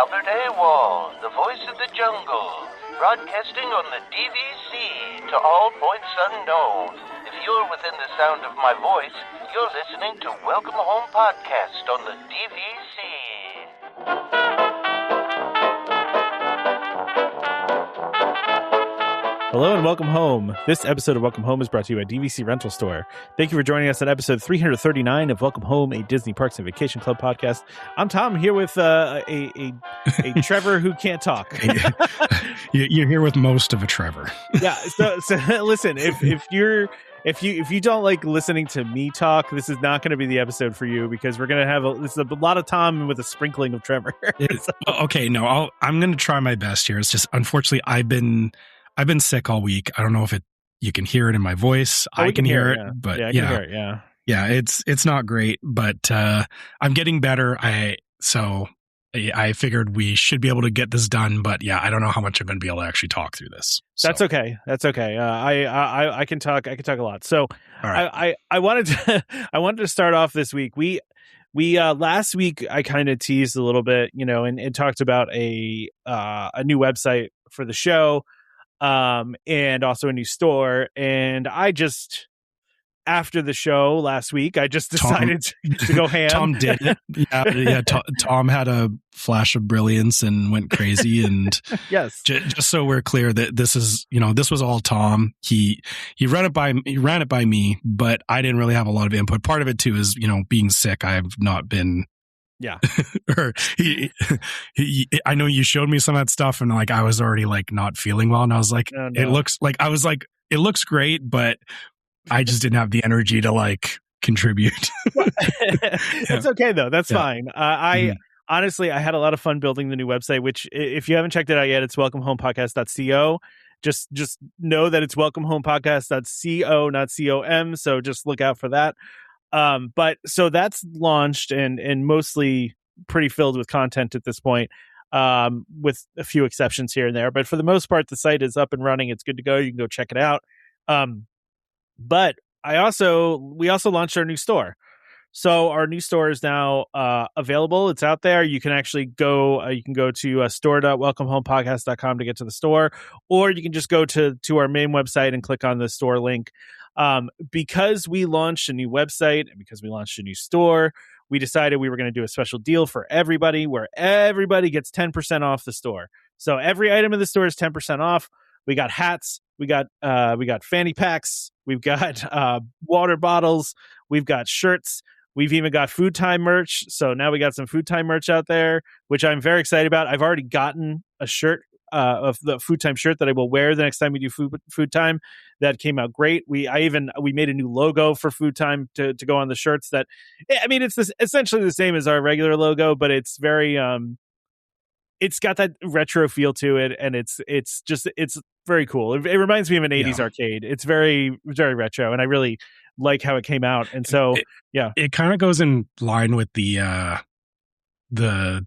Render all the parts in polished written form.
Albert Walt, the voice of the jungle, broadcasting on the DVC to all points unknown. If you're within the sound of my voice, you're listening to Welcome Home Podcast on the DVC. Hello and welcome home. This episode of Welcome Home is brought to you by DVC Rental Store. Thank you for joining us on episode 339 of Welcome Home, a Disney Parks and Vacation Club podcast. I'm Tom, here with a Trevor who can't talk. You're here with most of a Trevor. Yeah. So listen, if you don't like listening to me talk, this is not going to be the episode for you, because we're going to have a lot of Tom with a sprinkling of Trevor. Okay, no, I'm going to try my best here. It's just, unfortunately, I've been sick all week. I don't know if you can hear it in my voice. I can hear it, yeah. but I can hear it, yeah, it's not great, but I'm getting better. I figured we should be able to get this done, but yeah, I don't know how much I'm going to be able to actually talk through this. So. That's okay. I can talk a lot. So right. I wanted to start off this week. We last week I kind of teased a little bit, and talked about a new website for the show. And also a new store. And after the show last week, I just decided to go ham. Tom did it. Yeah. Tom had a flash of brilliance and went crazy. And yes, just so we're clear that this was all Tom. He ran it by me, but I didn't really have a lot of input. Part of it too is, being sick. I have not been. Yeah. Or I know you showed me some of that stuff, and I was already not feeling well, and I was like, oh, no. It looks great, but I just didn't have the energy to contribute. It's okay though. That's fine. Honestly, I had a lot of fun building the new website, which if you haven't checked it out yet, it's welcomehomepodcast.co. Just know that it's welcomehomepodcast.co, not com. So just look out for that. But so that's launched and mostly pretty filled with content at this point, with a few exceptions here and there. But for the most part, the site is up and running. It's good to go. You can go check it out. But we also launched our new store. So our new store is now available. It's out there. You can actually go. You can go to store.welcomehomepodcast.com to get to the store, or you can just go to our main website and click on the store link. Because we launched a new website and because we launched a new store, we decided we were going to do a special deal for everybody where everybody gets 10% off the store. So every item in the store is 10% off. We got hats, we got fanny packs, we've got water bottles, we've got shirts, we've even got Food Time merch. So now we got some Food Time merch out there, which I'm very excited about. I've already gotten a shirt of the Food Time shirt that I will wear the next time we do food time. That came out great. We made a new logo for Food Time to go on the shirts. That, I mean, it's essentially the same as our regular logo, but it's very it's got that retro feel to it, and it's very cool. It reminds me of an 80s arcade. It's very, very retro, and I really like how it came out. And so it kind of goes in line with the 90s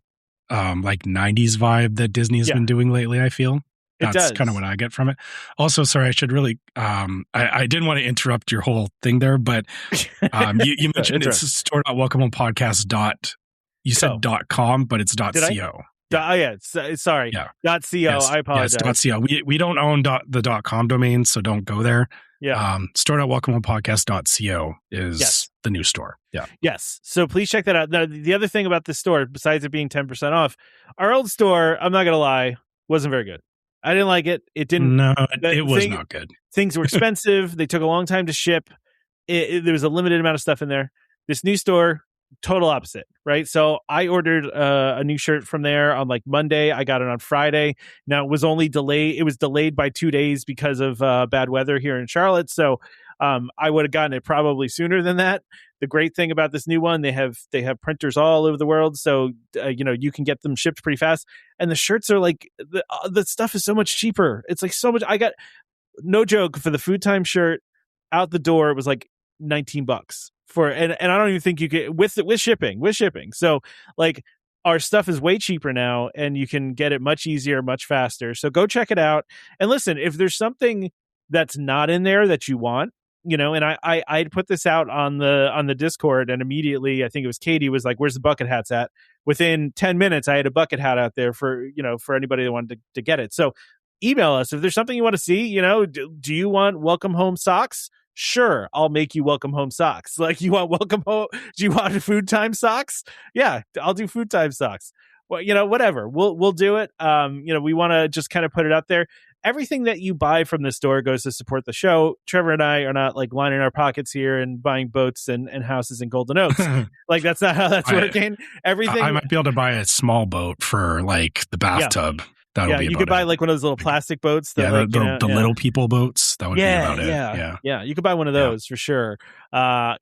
vibe that Disney has been doing lately, I feel. That's kind of what I get from it. Also, sorry, I should really, I didn't want to interrupt your whole thing there, but you mentioned it's store.welcomehomepodcast. You said .com, but it's .co. Sorry. Yeah. .co. Yes, I apologize. Yes, .co. We don't own the .com domain, so don't go there. Yeah. Store.welcomehomepodcast.co is the new store. Yeah. Yes. So please check that out. Now, the other thing about this store, besides it being 10% off, our old store, I'm not going to lie, wasn't very good. I didn't like it. It didn't. No, it was not good. Things were expensive. They took a long time to ship. There was a limited amount of stuff in there. This new store, total opposite, right? So I ordered a new shirt from there on Monday. I got it on Friday. Now it was only delayed. It was delayed by 2 days because of bad weather here in Charlotte. So I would have gotten it probably sooner than that. The great thing about this new one, they have printers all over the world, so you can get them shipped pretty fast. And the shirts are the stuff is so much cheaper. It's so much. I got, no joke, for the Food Time shirt out the door, it was $19 for, and I don't even think you could with shipping. So our stuff is way cheaper now, and you can get it much easier, much faster. So go check it out. And listen, if there's something that's not in there that you want, and I'd put this out on the Discord, and immediately I think it was Katie was like, "Where's the bucket hats at?" Within 10 minutes, I had a bucket hat out there for anybody that wanted to get it. So email us if there's something you want to see. Do you want welcome home socks? Sure, I'll make you welcome home socks. Like, you want welcome home? Do you want food time socks? Yeah, I'll do food time socks. Well, whatever. We'll do it. We want to just kind of put it out there. Everything that you buy from the store goes to support the show. Trevor and I are not like lining our pockets here and buying boats and houses in Golden Oaks. Like, that's not how that's working. Everything. I might be able to buy a small boat for like the bathtub. Yeah. That'll be you could buy like one of those little plastic boats. That, the little people boats. That would be about it. Yeah. You could buy one of those for sure. But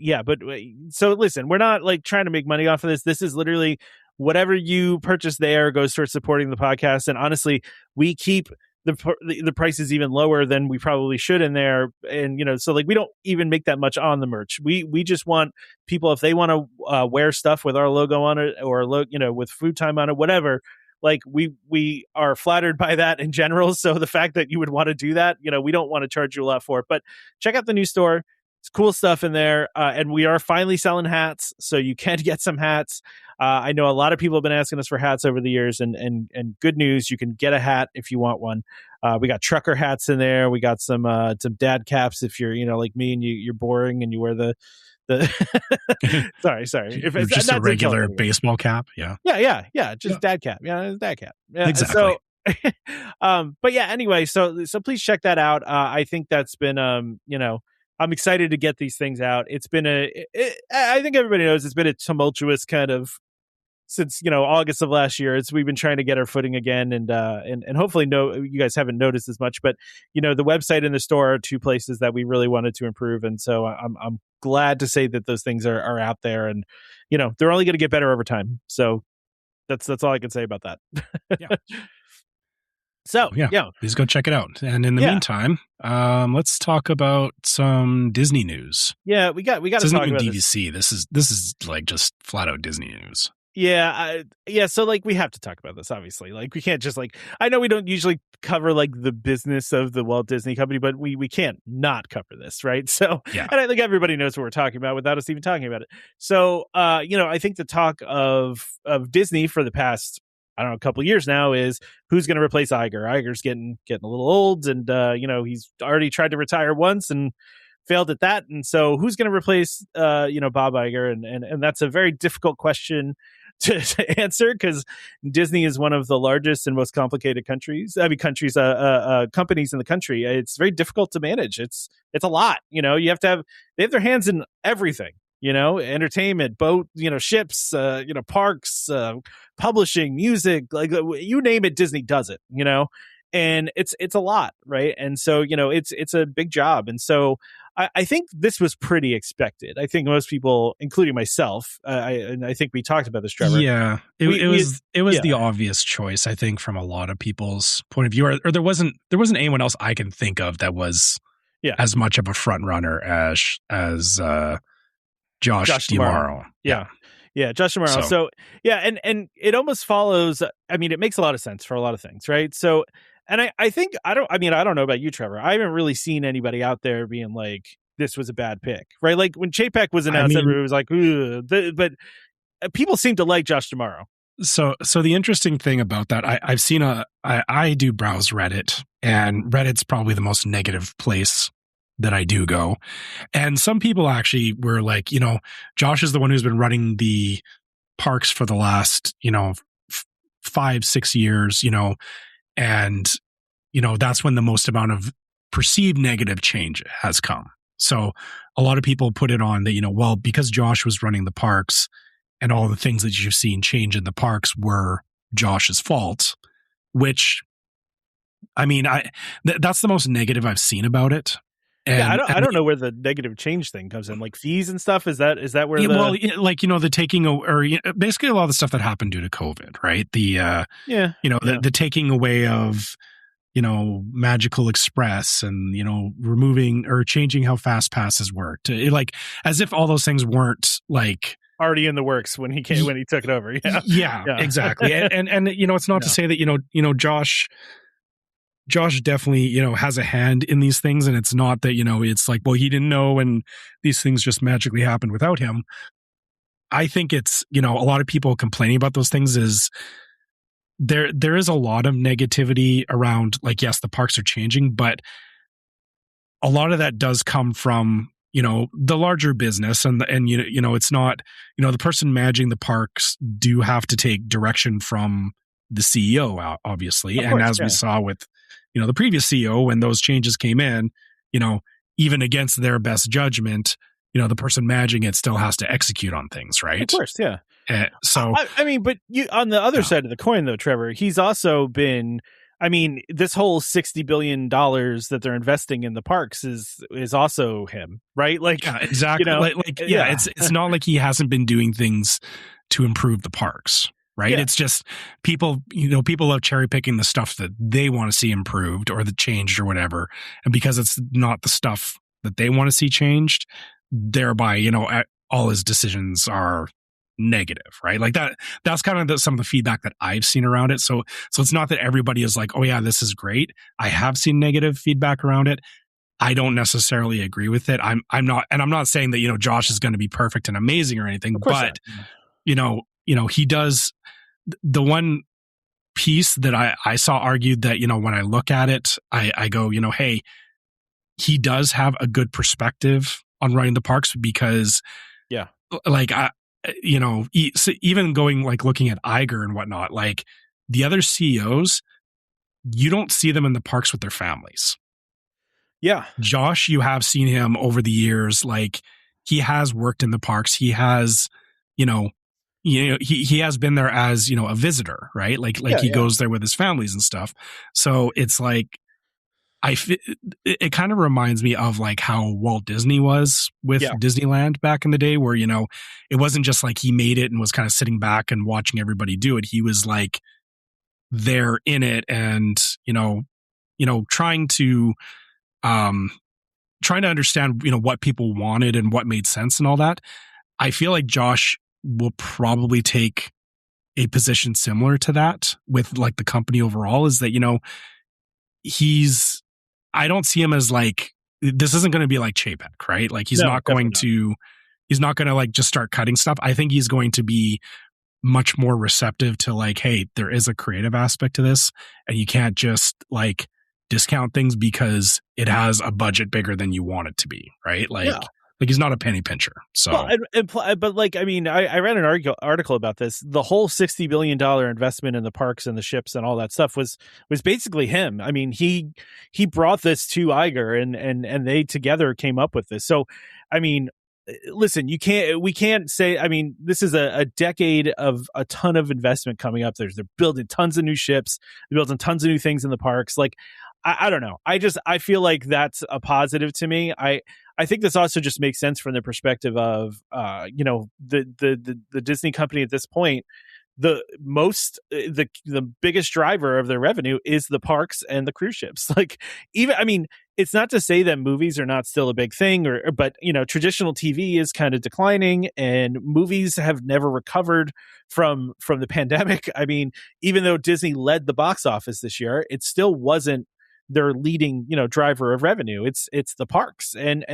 so listen, we're not like trying to make money off of this. This is literally whatever you purchase there goes towards supporting the podcast. And honestly, we keep the prices even lower than we probably should in there. And, so like we don't even make that much on the merch. We just want people, if they want to wear stuff with our logo on it or with food time on it, whatever. Like we are flattered by that in general. So the fact that you would want to do that, we don't want to charge you a lot for it, but check out the new store. It's cool stuff in there. And we are finally selling hats. So you can get some hats. I know a lot of people have been asking us for hats over the years, and good news, you can get a hat if you want one. We got trucker hats in there. We got some dad caps if you're, like me and you're boring and you wear the sorry. If it's just a regular baseball cap. Yeah. Just dad cap. Yeah. Dad cap. Yeah. Exactly. So, but yeah, anyway, so please check that out. I think that's been, I'm excited to get these things out. It's been I think everybody knows it's been a tumultuous kind of since, August of last year. We've been trying to get our footing again, and hopefully you guys haven't noticed as much, but the website and the store are two places that we really wanted to improve. And so I'm glad to say that those things are out there, and, they're only going to get better over time. So that's all I can say about that. Yeah. So please go check it out. And in the meantime, let's talk about some Disney news. Yeah, we got to talk about DVC. This is like just flat out Disney news. Yeah. So like we have to talk about this, obviously. Like we can't just like, I know we don't usually cover like the business of the Walt Disney Company, but we can't not cover this, right? So, and I think everybody knows what we're talking about without us even talking about it. So, I think the talk of Disney for the past, I don't know, a couple of years now is who's going to replace Iger. Iger's getting a little old, and he's already tried to retire once and failed at that. And so who's going to replace Bob Iger? And that's a very difficult question to answer, because Disney is one of the largest and most complicated companies in the country. It's very difficult to manage. It's a lot. They have their hands in everything. Entertainment, boat, ships, parks, publishing, music, like you name it, Disney does it, and it's a lot, right? And so, it's a big job. And so I think this was pretty expected. I think most people, including myself, I think we talked about this, Trevor. Yeah, it was the obvious choice, I think, from a lot of people's point of view, or there wasn't anyone else I can think of that was as much of a front runner as Josh D'Amaro. Yeah, Josh D'Amaro. So and it almost follows. I mean, it makes a lot of sense for a lot of things, right? So, and I think I don't know about you, Trevor. I haven't really seen anybody out there being like, this was a bad pick, right? Like when Chapek was announced, everybody was like, but people seem to like Josh D'Amaro. So the interesting thing about that, I've seen I do browse Reddit, and Reddit's probably the most negative place that I do go. And some people actually were like, Josh is the one who's been running the parks for the last, 5-6 years, and, that's when the most amount of perceived negative change has come. So a lot of people put it on that, because Josh was running the parks and all the things that you've seen change in the parks were Josh's fault, which, that's the most negative I've seen about it. And, I don't know where the negative change thing comes in, like fees and stuff. Is that where the taking or basically a lot of the stuff that happened due to COVID, right? The taking away of Magical Express and removing or changing how fast passes worked, like as if all those things weren't like already in the works when he took it over. Yeah, exactly. and it's not to say that Josh Josh definitely, has a hand in these things. And it's not that, it's like, well, he didn't know and these things just magically happened without him. I think it's, a lot of people complaining about those things is there is a lot of negativity around, like, yes, the parks are changing, but a lot of that does come from, the larger business and it's not, the person managing the parks do have to take direction from the CEO, obviously. Of course, and as we saw with, the previous CEO, when those changes came in, even against their best judgment, the person managing it still has to execute on things, right? Of course, yeah. So I mean, but you, on the other side of the coin, though, Trevor, he's also been. I mean, this whole $60 billion that they're investing in the parks is also him, right? Like, yeah, exactly. It's not like he hasn't been doing things to improve the parks, right? Yeah. It's just people love cherry picking the stuff that they want to see improved or that changed or whatever, and because it's not the stuff that they want to see changed, thereby, all his decisions are negative, right? Like that's kind of some of the feedback that I've seen around it. So it's not that everybody is like, oh yeah, this is great. I have seen negative feedback around it. I don't necessarily agree with it. I'm not saying that, Josh is going to be perfect and amazing or anything, but he does. The one piece that I saw argued that, when I look at it, I go, hey, he does have a good perspective on running the parks because like even going like looking at Iger and whatnot, like the other CEOs, you don't see them in the parks with their families. Yeah. Josh, you have seen him over the years. Like he has worked in the parks. He has, he has been there as, a visitor, right? Like he goes there with his families and stuff. So it's like, it kind of reminds me of like how Walt Disney was with Disneyland back in the day, where, it wasn't just like he made it and was kind of sitting back and watching everybody do it. He was like there in it and, trying to understand, what people wanted and what made sense and all that. I feel like Josh will probably take a position similar to that with like the company overall, is that, I don't see him as like, this isn't going to be like Chapek, right? Like he's not going to like just start cutting stuff. I think he's going to be much more receptive to like, hey, there is a creative aspect to this and you can't just like discount things because it has a budget bigger than you want it to be, right? Like he's not a penny pincher. So, but like, I mean, I read an article about this. The whole $60 billion investment in the parks and the ships and all that stuff was basically him. I mean, he brought this to Iger and they together came up with this. So, I mean, listen, we can't say, I mean, this is a decade of a ton of investment coming up. They're building tons of new ships. They're building tons of new things in the parks. Like, I don't know. I feel like that's a positive to me. I think this also just makes sense from the perspective of, the Disney company at this point. The biggest driver of their revenue is the parks and the cruise ships. Like, even, I mean, it's not to say that movies are not still a big thing, but traditional TV is kind of declining, and movies have never recovered from the pandemic. I mean, even though Disney led the box office this year, it still wasn't their leading, driver of revenue. It's the parks. And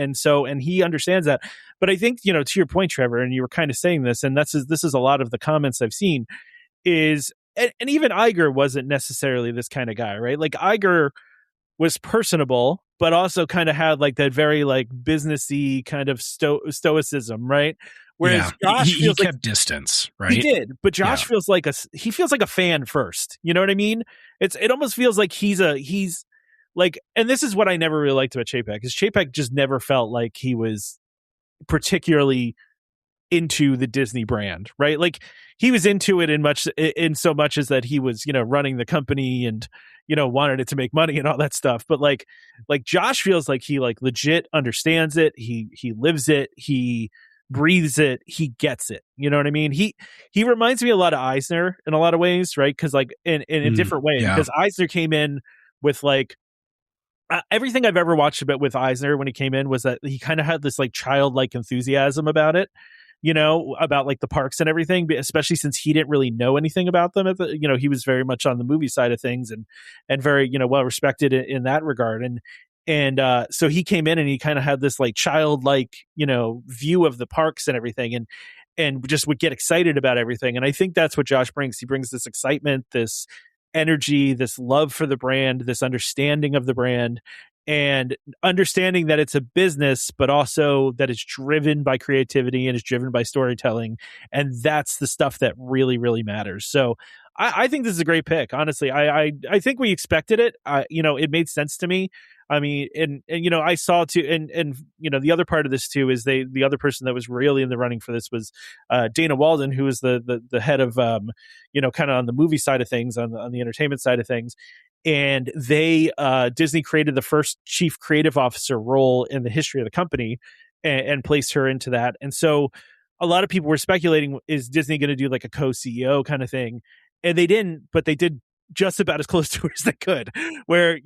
he understands that. But I think, to your point, Trevor, and you were kind of saying this, and this is a lot of the comments I've seen is, and even Iger wasn't necessarily this kind of guy, right? Like Iger was personable, but also kind of had like that very like businessy kind of stoicism, right? Whereas Josh he kept distance, right? He did, but Josh feels like a fan first. You know what I mean? It almost feels like he's like, and this is what I never really liked about Chapek, is Chapek just never felt like he was particularly into the Disney brand, right? Like he was into it in so much as that he was, running the company and, wanted it to make money and all that stuff. But like Josh feels like he like legit understands it. He lives it. He breathes it. He gets it. You know what I mean? He reminds me a lot of Eisner in a lot of ways, right? Because like in a different way, because Eisner came in with like, everything I've ever watched about with Eisner when he came in was that he kind of had this like childlike enthusiasm about it. about like the parks and everything, but especially since he didn't really know anything about them he was very much on the movie side of things and very, well respected in that regard. And so he came in and he kind of had this like childlike, view of the parks and everything, and just would get excited about everything. And I think that's what Josh brings. He brings this excitement, this energy, this love for the brand, this understanding of the brand, and understanding that it's a business, but also that it's driven by creativity and it's driven by storytelling. And that's the stuff that really, really matters. So I think this is a great pick. Honestly, I think we expected it. It made sense to me. I mean, and I saw too, and the other part of this too is the other person that was really in the running for this was Dana Walden, who was the head of kind of on the movie side of things, on the entertainment side of things. And Disney created the first chief creative officer role in the history of the company and placed her into that. And so a lot of people were speculating, is Disney going to do like a co-CEO kind of thing? And they didn't, but they did just about as close to her as they could, where,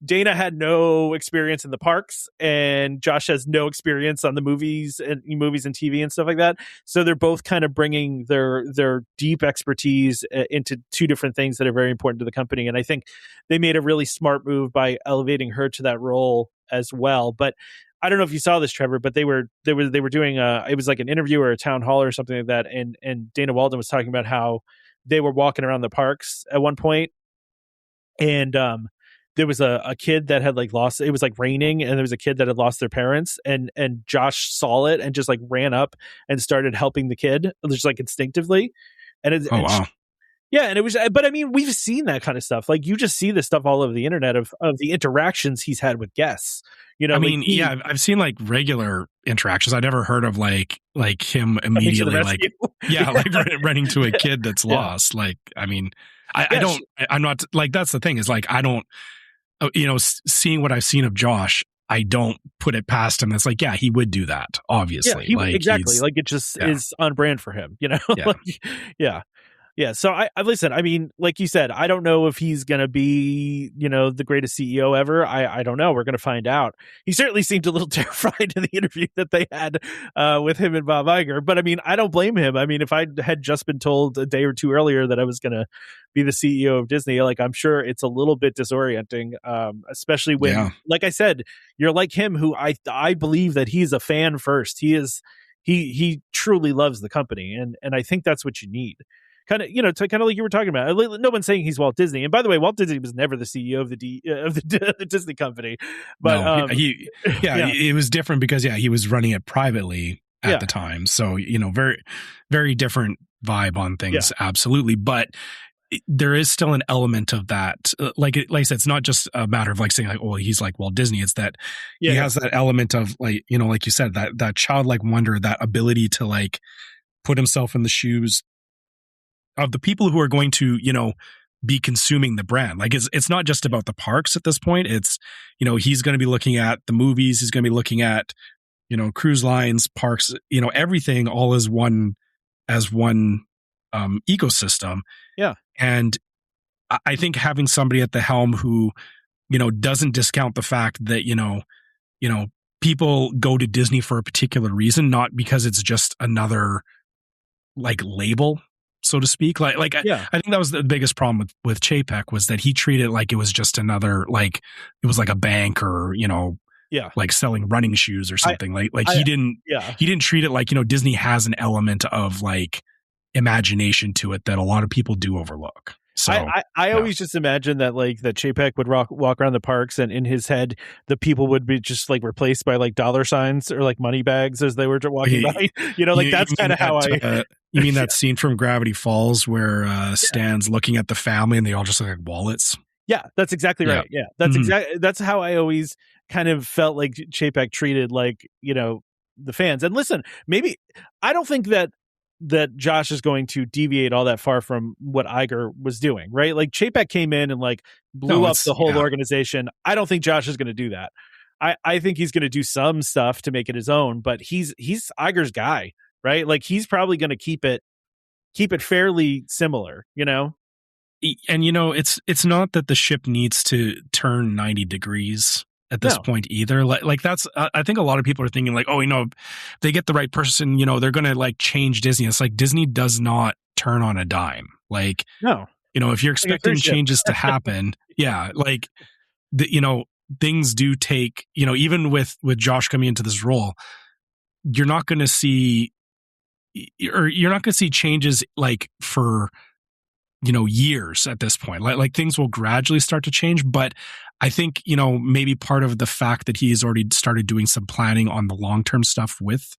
Dana had no experience in the parks and Josh has no experience on the movies and TV and stuff like that. So they're both kind of bringing their deep expertise into two different things that are very important to the company. And I think they made a really smart move by elevating her to that role as well. But I don't know if you saw this, Trevor, but they were doing it was like an interview or a town hall or something like that. And Dana Walden was talking about how they were walking around the parks at one point, and there was a kid that had like lost, it was like raining, and there was a kid that had lost their parents, and Josh saw it and just like ran up and started helping the kid just like instinctively. And wow. Yeah, and it was, but I mean, we've seen that kind of stuff. Like you just see this stuff all over the internet of the interactions he's had with guests. I've seen like regular interactions. I never heard of like him immediately like running to a kid that's lost. Like, I mean, I'm not like, that's the thing is like, I don't, seeing what I've seen of Josh, I don't put it past him. It's like, yeah, he would do that. Obviously, exactly. Like it just is on brand for him. Yeah. So I listen, I mean, like you said, I don't know if he's going to be, the greatest CEO ever. I don't know. We're going to find out. He certainly seemed a little terrified in the interview that they had with him and Bob Iger. But I mean, I don't blame him. I mean, if I had just been told a day or two earlier that I was going to be the CEO of Disney, like I'm sure it's a little bit disorienting, especially when, like I said, you're like him, who I believe that he's a fan first. He truly loves the company. And I think that's what you need. Kind of, kind of like you were talking about. No one's saying he's Walt Disney. And by the way, Walt Disney was never the CEO of the Disney company. But it was different because he was running it privately at the time. So very, very different vibe on things. Yeah. Absolutely, but there is still an element of that. Like I said, it's not just a matter of like saying like, oh, he's like Walt Disney. It's that he has that element of like, like you said, that childlike wonder, that ability to like put himself in the shoes of the people who are going to, be consuming the brand. Like it's not just about the parks at this point. It's, he's going to be looking at the movies. He's going to be looking at, cruise lines, parks, everything all as one ecosystem. Yeah. And I think having somebody at the helm who, doesn't discount the fact that, people go to Disney for a particular reason, not because it's just another like label, so to speak. I think that was the biggest problem with Chapek, was that he treated it like it was just another, like it was like a bank or, like selling running shoes or something. He didn't treat it like, Disney has an element of like imagination to it that a lot of people do overlook. So I always just imagine that like that Chapek would walk around the parks, and in his head the people would be just like replaced by like dollar signs or like money bags as they were walking by. That's kind of how I. You mean that scene from Gravity Falls where Stan's looking at the family and they all just look like wallets? Yeah, that's exactly right. Yeah, that's that's how I always kind of felt like Chapek treated like the fans. And listen, maybe I don't think that Josh is going to deviate all that far from what Iger was doing, right? Like Chapek came in and like blew up the whole organization. I don't think Josh is going to do that. I think he's going to do some stuff to make it his own, but he's Iger's guy, right? Like he's probably going to keep it fairly similar, And it's not that the ship needs to turn 90 degrees at this point either. Like that's, I think a lot of people are thinking like, oh, if they get the right person, they're going to like change Disney. It's like Disney does not turn on a dime. Like, no, if you're expecting changes to happen, like things do take, even with Josh coming into this role, you're not going to see changes like for, years at this point. Like things will gradually start to change, but I think, maybe part of the fact that he's already started doing some planning on the long-term stuff with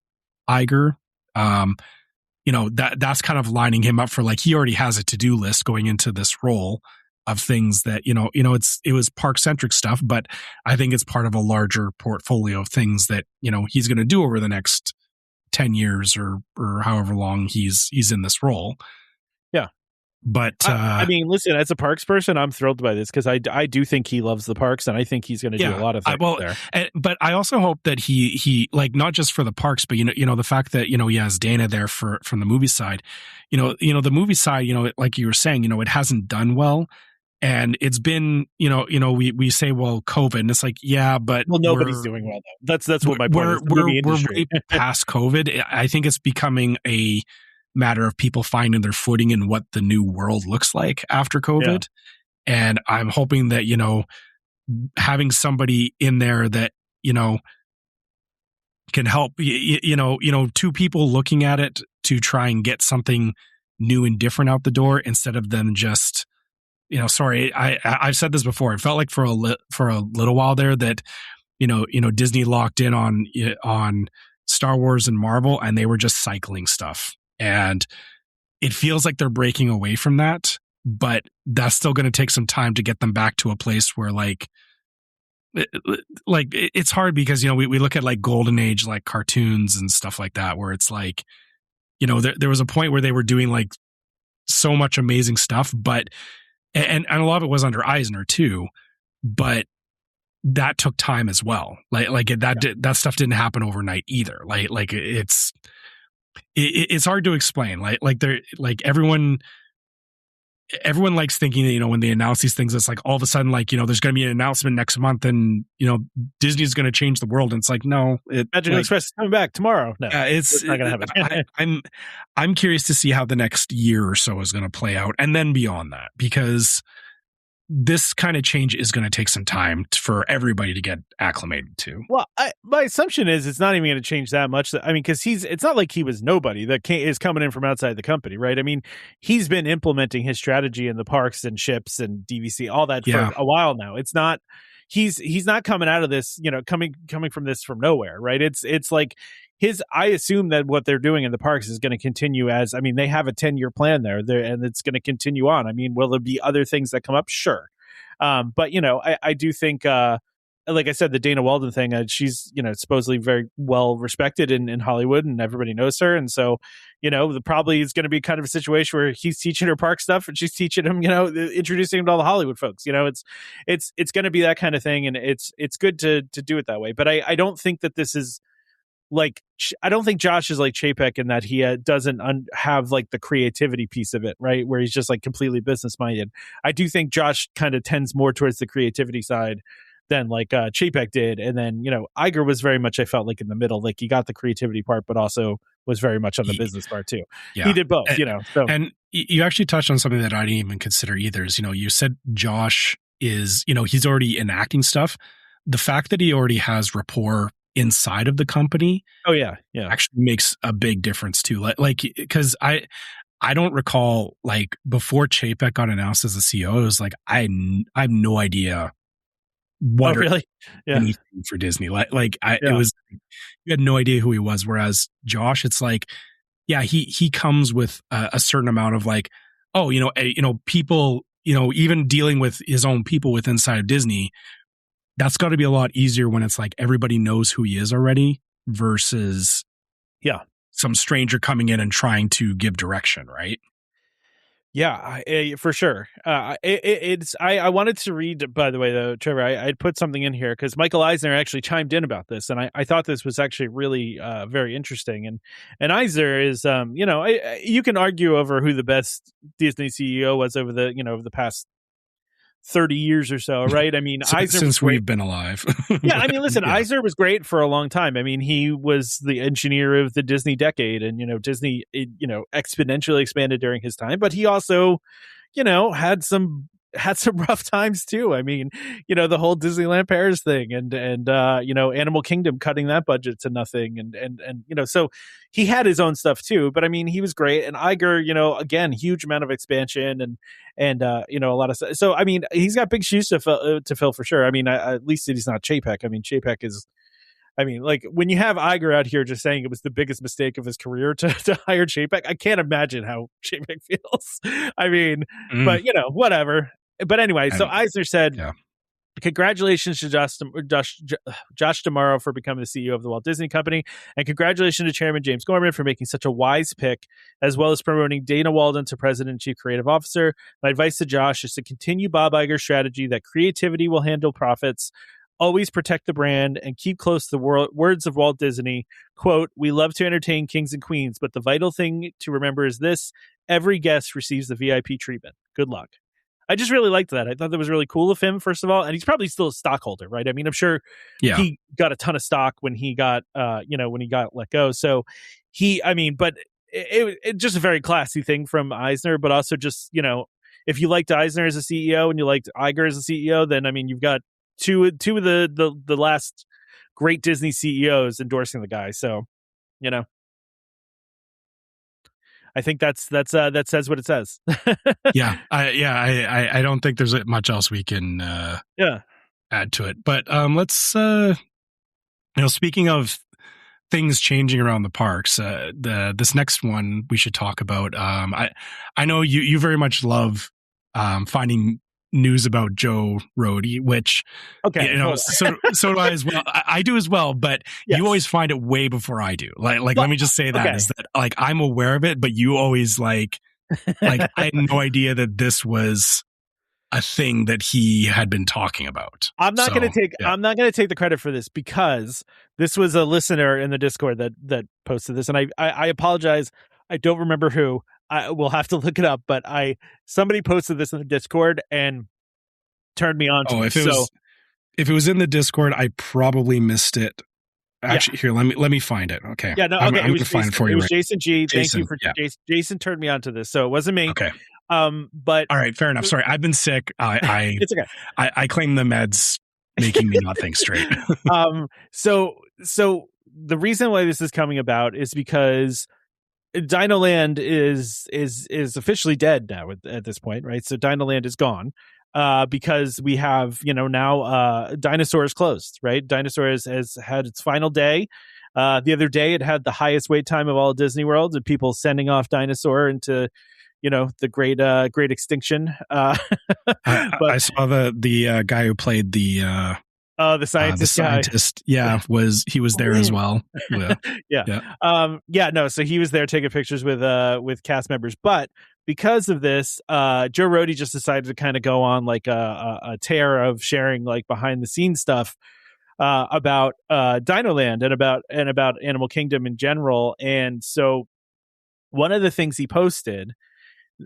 Iger, that's kind of lining him up for like, he already has a to-do list going into this role of things that, it was park centric stuff, but I think it's part of a larger portfolio of things that, he's going to do over the next 10 years or however long he's in this role. Yeah. But I mean, listen, as a parks person, I'm thrilled by this because I do think he loves the parks, and I think he's going to do a lot of things there. But I also hope that he like not just for the parks, but the fact that he has Dana there from the movie side. The movie side, like you were saying, it hasn't done well, and it's been we say COVID, and it's like but nobody's doing well though. That's what my point is. We're way past COVID. I think it's becoming a matter of people finding their footing in what the new world looks like after COVID. And I'm hoping that, having somebody in there that, can help, two people looking at it to try and get something new and different out the door instead of them just, sorry, I've said this before. It felt like for a little while there that, Disney locked in on Star Wars and Marvel, and they were just cycling stuff. And it feels like they're breaking away from that, but that's still going to take some time to get them back to a place where it's hard because, we look at like golden age, like cartoons and stuff like that, where it's like, there was a point where they were doing like so much amazing stuff, but, and a lot of it was under Eisner too, but that took time as well. That stuff didn't happen overnight either. It's hard to explain. Everyone likes thinking that, when they announce these things, it's like all of a sudden, there's going to be an announcement next month and, Disney's going to change the world. And it's like, no, Imagineering Express is coming back tomorrow. No, it's not going to happen. I'm curious to see how the next year or so is going to play out. And then beyond that, because this kind of change is going to take some time for everybody to get acclimated to. Well, my assumption is it's not even going to change that much. I mean, because it's not like he was nobody that is coming in from outside the company, right? I mean, he's been implementing his strategy in the parks and ships and DVC, all that for a while now. It's not, he's not coming out of this, coming from this from nowhere, right? It's like I assume that what they're doing in the parks is going to continue they have a 10-year plan there, and it's going to continue on. I mean, will there be other things that come up? Sure. But, I do think, like I said, the Dana Walden thing, she's, supposedly very well respected in Hollywood and everybody knows her. And so, probably is going to be kind of a situation where he's teaching her park stuff and she's teaching him, introducing him to all the Hollywood folks. It's going to be that kind of thing. And it's good to do it that way. But I don't think that this is, I don't think Josh is like Chapek in that he doesn't have like the creativity piece of it, right? Where he's just like completely business minded. I do think Josh kind of tends more towards the creativity side than like Chapek did. And then, Iger was very much, I felt like in the middle, like he got the creativity part, but also was very much on the business part too. Yeah. He did both, so. And you actually touched on something that I didn't even consider either is, you said Josh is, he's already enacting stuff. The fact that he already has rapport inside of the company actually makes a big difference too, because I don't recall before Chapek got announced as the CEO, it was like I have no idea what really anything for Disney it was, you had no idea who he was, whereas Josh, it's like he comes with a certain amount of people, even dealing with his own people with inside of Disney. That's got to be a lot easier when it's like everybody knows who he is already versus some stranger coming in and trying to give direction, right? Yeah, for sure. I wanted to read, by the way, though, Trevor, I'd put something in here because Michael Eisner actually chimed in about this, and I thought this was actually really very interesting. And Eisner is, you can argue over who the best Disney CEO was over the, over the past 30 years or so, right? I mean, Eisner since we've been alive. Yeah, I mean, listen, Eisner was great for a long time. I mean, he was the engineer of the Disney decade, and Disney, exponentially expanded during his time. But he also, had some rough times too. I mean, the whole Disneyland Paris thing, and Animal Kingdom cutting that budget to nothing, and so he had his own stuff too. But I mean, he was great. And Iger, again, huge amount of expansion and a lot of stuff. So I mean, he's got big shoes to fill for sure. I mean, at least he's not Chapek. I mean, Chapek is. I mean, like, when you have Iger out here just saying it was the biggest mistake of his career to hire Chapek, I can't imagine how Chapek feels. I mean, but whatever. But anyway, so Eisner said, congratulations to Josh D'Amaro for becoming the CEO of the Walt Disney Company, and congratulations to Chairman James Gorman for making such a wise pick, as well as promoting Dana Walden to President and Chief Creative Officer. My advice to Josh is to continue Bob Iger's strategy that creativity will handle profits, always protect the brand, and keep close to the words of Walt Disney. Quote, "We love to entertain kings and queens, but the vital thing to remember is this: every guest receives the VIP treatment. Good luck." I just really liked that. I thought that was really cool of him, first of all. And he's probably still a stockholder, right? I mean, I'm sure he got a ton of stock when he got, when he got let go. So but it just a very classy thing from Eisner, but also just, if you liked Eisner as a CEO and you liked Iger as a CEO, then, I mean, you've got two of the last great Disney CEOs endorsing the guy. So, I think that says what it says. I don't think there's much else we can add to it. But let's speaking of things changing around the parks, this next one we should talk about. I know you very much love finding news about Joe Rohde, which so do I as well. I do as well, but you always find it way before I do. Like let me just say that is that, like, I'm aware of it, but you always like I had no idea that this was a thing that he had been talking about. I'm not going to take the credit for this, because this was a listener in the Discord that posted this, and I apologize. I don't remember who. I will have to look it up, but somebody posted this in the Discord and turned me on to it. If it was in the Discord, I probably missed it. Actually, here, let me find it. Okay. Yeah, no, okay. I'm going to find it for you. It was Jason G. Thank you for Jason turned me on to this, so it wasn't me. Okay. But all right, fair enough. Sorry, I've been sick. It's okay. I claim the meds making me not think straight. So the reason why this is coming about is because DinoLand is officially dead now at this point, right? So DinoLand is gone because we have now Dinosaur is closed, right? Dinosaur has had its final day. The other day, it had the highest wait time of all Disney Worlds, and people sending off Dinosaur into the great extinction. But I saw the guy who played the scientist. He was there as well. So he was there taking pictures with cast members. But because of this, Joe Rohde just decided to kind of go on like a tear of sharing like behind the scenes stuff about DinoLand and about Animal Kingdom in general. And so one of the things he posted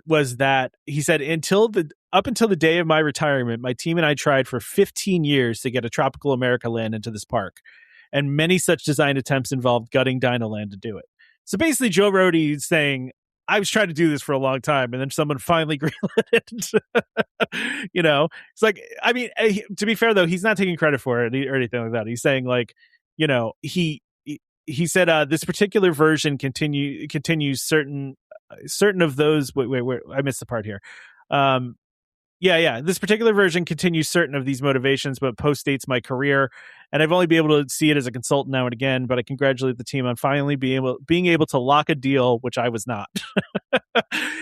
was that he said, up until the day of my retirement, my team and I tried for 15 years to get a Tropical America land into this park, and many such design attempts involved gutting DinoLand to do it. So basically, Joe Rohde is saying, I was trying to do this for a long time, and then someone finally greenlit it. It's like, I mean, to be fair though, he's not taking credit for it or anything like that. He's saying like, he said this particular version continues certain of those. Wait, I missed the part here. This particular version continues certain of these motivations, but postdates my career, and I've only been able to see it as a consultant now and again. But I congratulate the team on finally being able to lock a deal, which I was not.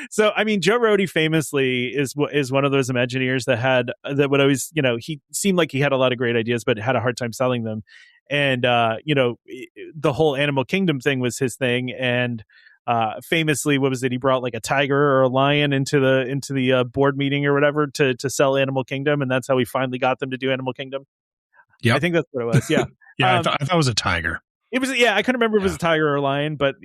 So, I mean, Joe Rohde famously is one of those Imagineers that would always, he seemed like he had a lot of great ideas, but had a hard time selling them. And the whole Animal Kingdom thing was his thing, and famously, what was it? He brought like a tiger or a lion into the board meeting or whatever to sell Animal Kingdom, and that's how we finally got them to do Animal Kingdom. Yeah, I think that's what it was. Yeah, I thought it was a tiger. It was, I couldn't remember if it was a tiger or a lion, but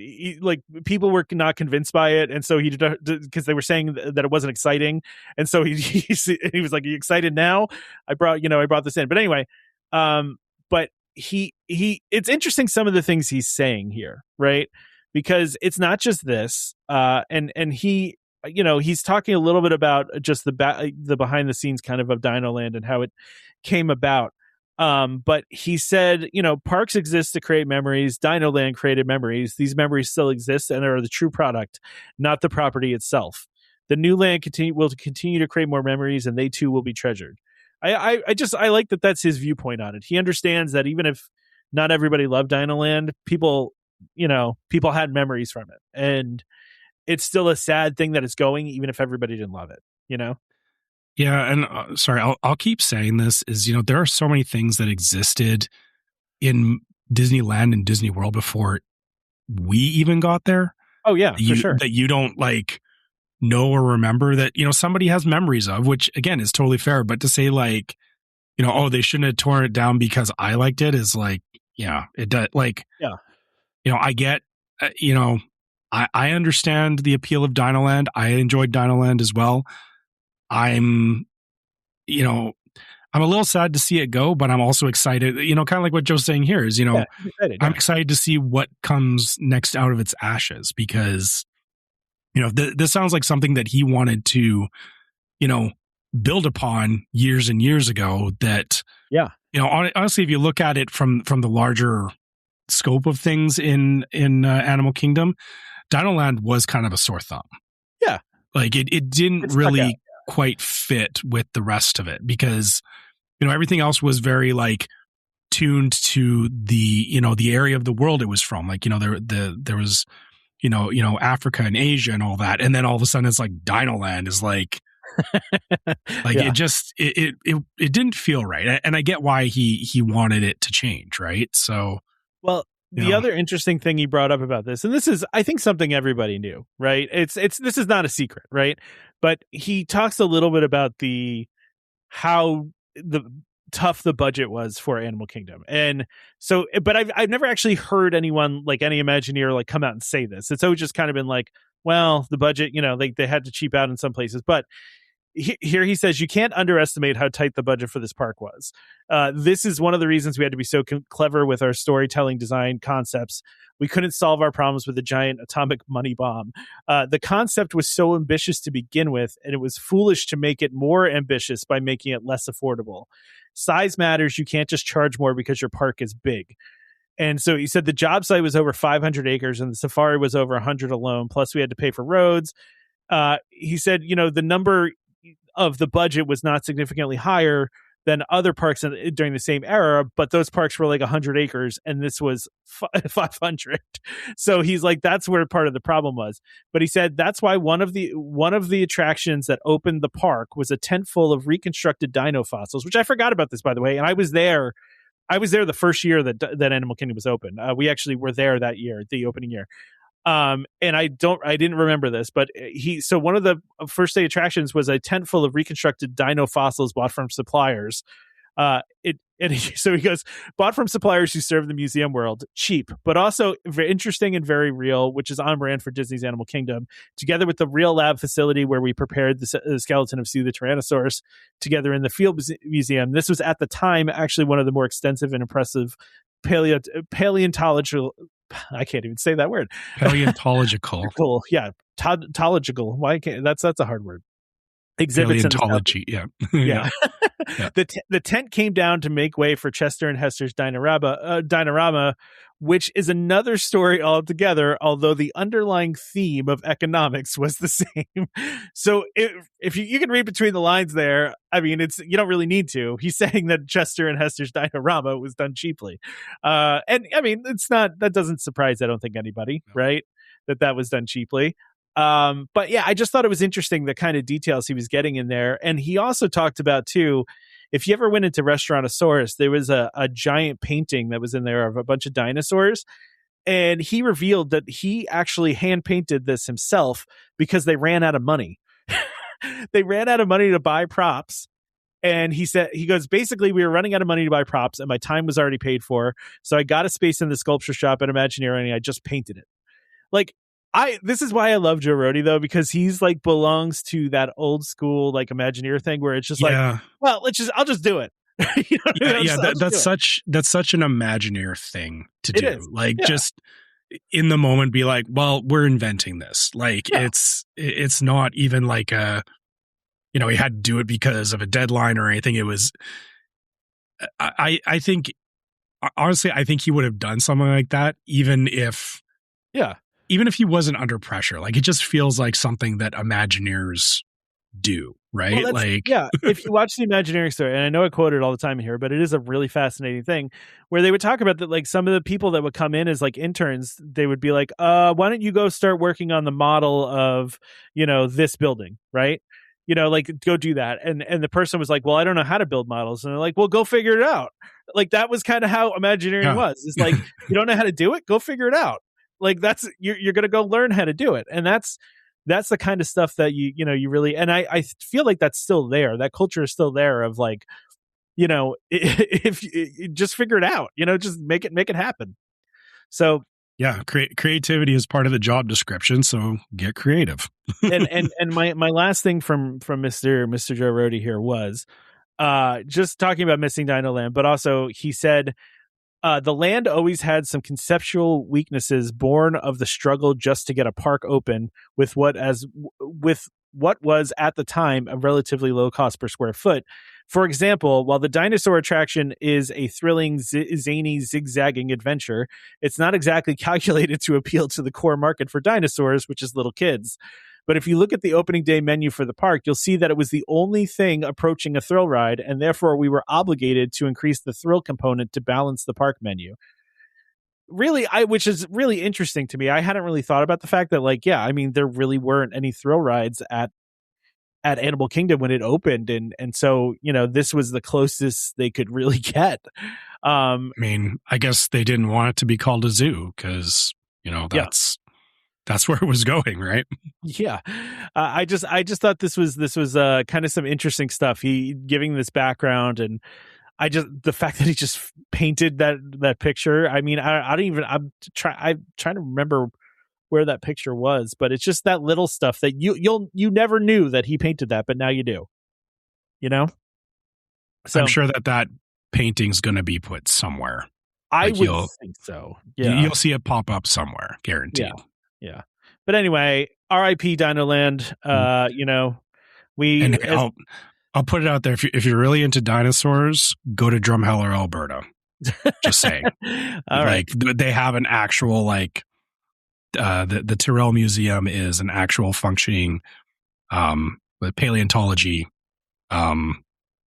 people were not convinced by it, and so he because they were saying that it wasn't exciting, and so he was like, "Are you excited now? I brought this in." But anyway, but he it's interesting some of the things he's saying here, right? Because it's not just this, and he, he's talking a little bit about just the behind the scenes kind of DinoLand and how it came about. But he said, parks exist to create memories. DinoLand created memories. These memories still exist and are the true product, not the property itself. The new land will continue to create more memories, and they too will be treasured. I like that that's his viewpoint on it. He understands that even if not everybody loved DinoLand, people had memories from it, and it's still a sad thing that it's going, even if everybody didn't love it, Yeah, and sorry, I'll keep saying this is, there are so many things that existed in Disneyland and Disney World before we even got there. Oh yeah, for sure. That you don't know or remember that, somebody has memories of, which again is totally fair. But to say oh, they shouldn't have torn it down because I liked it is it does I get, I understand the appeal of DinoLand. I enjoyed DinoLand as well. I'm a little sad to see it go, but I'm also excited, kind of like what Joe's saying here is, I'm excited to see what comes next out of its ashes, because, this sounds like something that he wanted to, build upon years and years ago that, honestly, if you look at it from the larger scope of things in Animal Kingdom, DinoLand was kind of a sore thumb. Yeah. It didn't really quite fit with the rest of it, because everything else was very tuned to the the area of the world it was from, there was Africa and Asia and all that, and then all of a sudden it's DinoLand is it just it didn't feel right, and I get why he wanted it to change, right? So the other interesting thing he brought up about this, and this is, I think, something everybody knew, right? This is not a secret, right? But he talks a little bit about how tough the budget was for Animal Kingdom, and so, but I've never actually heard anyone any Imagineer come out and say this. It's always just kind of been well, the budget, they had to cheap out in some places, but here he says you can't underestimate how tight the budget for this park was. This is one of the reasons we had to be so clever with our storytelling design concepts. We couldn't solve our problems with a giant atomic money bomb. The concept was so ambitious to begin with, and it was foolish to make it more ambitious by making it less affordable. Size matters. You can't just charge more because your park is big. And so he said the job site was over 500 acres and the safari was over 100 alone. Plus we had to pay for roads. He said, the number of the budget was not significantly higher than other parks during the same era, but those parks were 100 acres and this was 500. So he's that's where part of the problem was. But he said that's why one of the attractions that opened the park was a tent full of reconstructed dino fossils, which I forgot about this, by the way. And I was there the first year that Animal Kingdom was open. We actually were there that year, the opening year. And I didn't remember this, but so one of the first day attractions was a tent full of reconstructed dino fossils bought from suppliers. So he goes, bought from suppliers who serve the museum world, cheap, but also very interesting and very real, which is on brand for Disney's Animal Kingdom, together with the real lab facility where we prepared the skeleton of Sue the Tyrannosaurus together in the Field Museum. This was at the time actually one of the more extensive and impressive paleontological, I can't even say that word. Paleontological. Yeah. Tautological. Why can't that's a hard word. Exhibits. Paleontology. Yeah. Yeah. Yeah. The tent came down to make way for Chester and Hester's Dinorama, which is another story altogether, although the underlying theme of economics was the same. So if you can read between the lines there, I mean, you don't really need to. He's saying that Chester and Hester's Dinorama was done cheaply. And I mean, that doesn't surprise, I don't think, anybody, right? That was done cheaply. But yeah, I just thought it was interesting the kind of details he was getting in there. And he also talked about too, if you ever went into Restaurantosaurus, there was a giant painting that was in there of a bunch of dinosaurs. And he revealed that he actually hand painted this himself because they ran out of money. They ran out of money to buy props. And he goes, basically, we were running out of money to buy props and my time was already paid for. So I got a space in the sculpture shop at Imagineering and I just painted it. Like, this is why I love Joe Rohde, though, because he's like belongs to that old school like Imagineer thing where it's just like, well, I'll just do it. You know that's such an Imagineer thing to do. Like, just in the moment, be like, well, we're inventing this. Like, it's not even like he had to do it because of a deadline or anything. It was, I think, honestly, I think he would have done something like that, even if he wasn't under pressure. Like, it just feels like something that Imagineers do, right? Well, if you watch the Imagineering story, and I know I quote it all the time here, but it is a really fascinating thing where they would talk about that, like some of the people that would come in as like interns, they would be like, why don't you go start working on the model of, this building, right? Like, go do that. And the person was like, well, I don't know how to build models. And they're like, well, go figure it out. Like, that was kind of how Imagineering was. It's like, you don't know how to do it? Go figure it out. Like, that's, you're going to go learn how to do it. And that's the kind of stuff that you really, and I feel like that's still there. That culture is still there of like, if you just figure it out, just make it happen. So yeah, creativity is part of the job description. So get creative. and my last thing from Mr. Joe Rohde here was just talking about missing DinoLand, but also he said, the land always had some conceptual weaknesses born of the struggle just to get a park open with what was at the time a relatively low cost per square foot. For example, while the dinosaur attraction is a thrilling, zany, zigzagging adventure, it's not exactly calculated to appeal to the core market for dinosaurs, which is little kids. But if you look at the opening day menu for the park, you'll see that it was the only thing approaching a thrill ride, and therefore we were obligated to increase the thrill component to balance the park menu. Really, which is really interesting to me. I hadn't really thought about the fact that, there really weren't any thrill rides at Animal Kingdom when it opened, and so this was the closest they could really get. I guess they didn't want it to be called a zoo because that's where it was going, right? Yeah. I just thought this was kind of some interesting stuff. He giving this background, and the fact that he just painted that picture. I mean, I'm trying to remember where that picture was, but it's just that little stuff that you never knew that he painted that, but now you do. So I'm sure that painting's going to be put somewhere. I would think so. Yeah. You'll see it pop up somewhere, guaranteed. Yeah. But anyway, R.I.P. DinoLand. I'll put it out there. If you're really into dinosaurs, go to Drumheller, Alberta. Just saying. All right. They have an actual the Tyrrell Museum is an actual functioning paleontology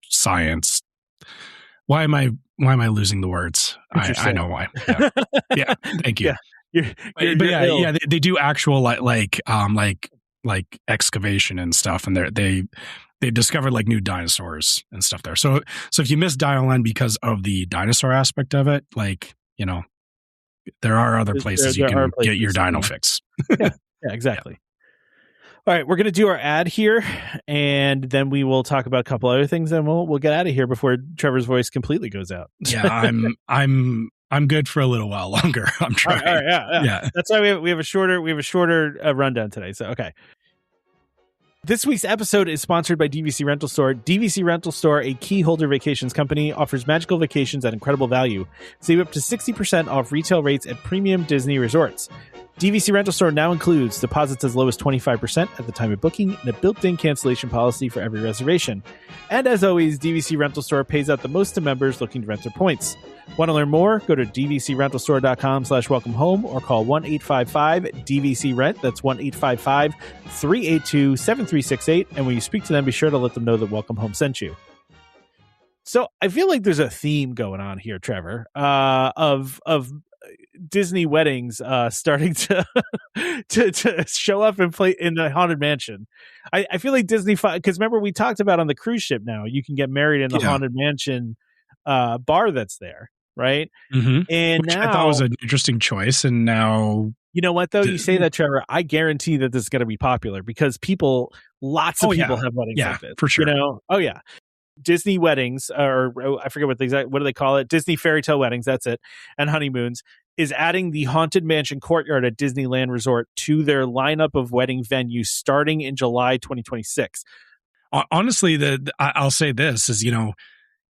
science. Why am I losing the words? I know why. Yeah. Thank you. They do actual like excavation and stuff, and they discovered like new dinosaurs and stuff there. So if you miss DinoLand because of the dinosaur aspect of it, there are other places you can get your dino fix. Yeah, exactly. All right, we're going to do our ad here, and then we will talk about a couple other things, and we'll get out of here before Trevor's voice completely goes out. Yeah, I'm good for a little while longer. I'm trying. All right, yeah. That's why we have a shorter rundown today. So okay. This week's episode is sponsored by DVC Rental Store. DVC Rental Store, a key holder vacations company, offers magical vacations at incredible value. Save up to 60% off retail rates at premium Disney resorts. DVC Rental Store now includes deposits as low as 25% at the time of booking and a built-in cancellation policy for every reservation. And as always, DVC Rental Store pays out the most to members looking to rent their points. Want to learn more? Go to dvcrentalstore.com/welcome home or call 1-855-DVC-RENT. That's 1-855-382-7368. And when you speak to them, be sure to let them know that Welcome Home sent you. So I feel like there's a theme going on here, Trevor, of Disney weddings starting to show up and play in the Haunted Mansion. I feel like Disney, because remember we talked about on the cruise ship now, you can get married in the Haunted Mansion bar that's there, right? Mm-hmm. And which now, I thought was an interesting choice, and now you know what though, you say that, Trevor, I guarantee that this is going to be popular because lots of people have weddings like this, for sure. Oh yeah. Disney weddings, or I forget what do they call it? Disney fairy tale weddings. That's it. And honeymoons is adding the Haunted Mansion Courtyard at Disneyland Resort to their lineup of wedding venues starting in July 2026. Honestly, I'll say this is,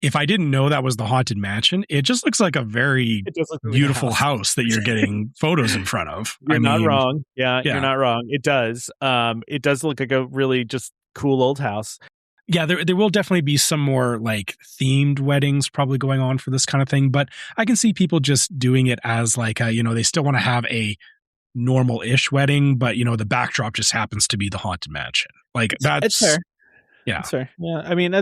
if I didn't know that was the Haunted Mansion, it just looks like a very beautiful house that you're getting photos in front of. You're not wrong. Yeah, you're not wrong. It does. It does look like a really just cool old house. Yeah, there will definitely be some more like themed weddings probably going on for this kind of thing, but I can see people just doing it as like they still want to have a normal-ish wedding, but the backdrop just happens to be the Haunted Mansion. Like that's fair. Yeah, that's fair. Yeah, I mean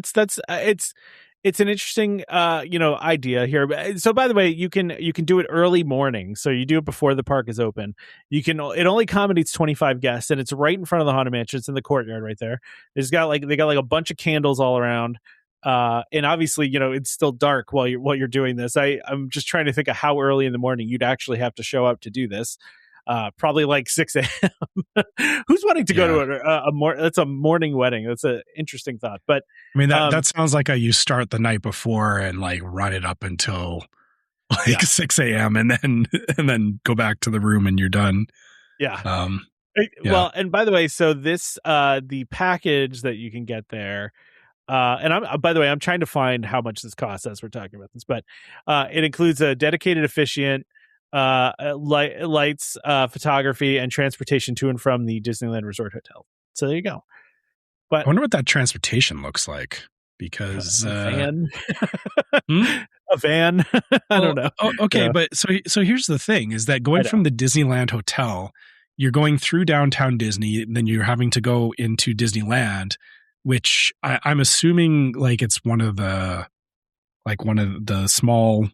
it's an interesting idea here. So by the way, you can do it early morning. So you do it before the park is open. It only accommodates 25 guests, and it's right in front of the Haunted Mansion. It's in the courtyard right there. They got a bunch of candles all around. And obviously, it's still dark while you're doing this. I'm just trying to think of how early in the morning you'd actually have to show up to do this. Probably like 6 a.m. Who's wanting to go to that's a morning wedding? That's an interesting thought. But I mean, that sounds like you start the night before and like run it up until 6 a.m. and then go back to the room and you're done. Yeah. Well, and by the way, so this the package that you can get there. And by the way, I'm trying to find how much this costs as we're talking about this, but it includes a dedicated officiant, lights, photography, and transportation to and from the Disneyland Resort Hotel. So there you go. But I wonder what that transportation looks like, because a van. I don't know. Okay, but so here's the thing: is that going from the Disneyland Hotel, you're going through downtown Disney, and then you're having to go into Disneyland, which I'm assuming like it's one of the small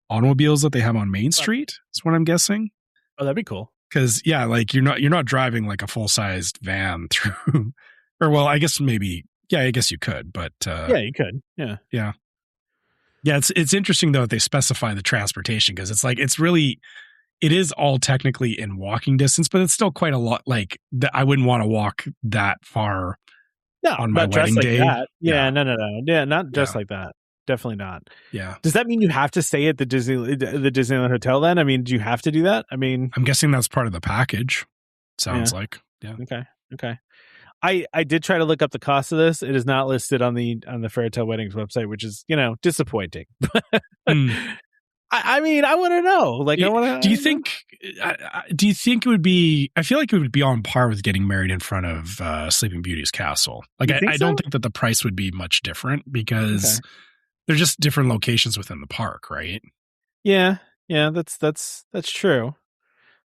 automobiles that they have on Main Street. That's what I'm guessing. Oh, that'd be cool. Because like you're not driving like a full sized van through, or well, I guess maybe I guess you could, but you could, yeah. It's interesting though that they specify the transportation, because it's like it is all technically in walking distance, but it's still quite a lot. Like I wouldn't want to walk that far. No, on my wedding like day. That. Yeah, no. Yeah, not just like that. Definitely not. Yeah. Does that mean you have to stay at the Disneyland Hotel then? I mean, do you have to do that? I mean, I'm guessing that's part of the package. Sounds like. Yeah. Okay. I did try to look up the cost of this. It is not listed on the Fairytale Weddings website, which is, disappointing. I mean, I want to know. Like, do you think it would be? I feel like it would be on par with getting married in front of Sleeping Beauty's castle. Like, I don't think that the price would be much different, because they're just different locations within the park, right? Yeah. That's true.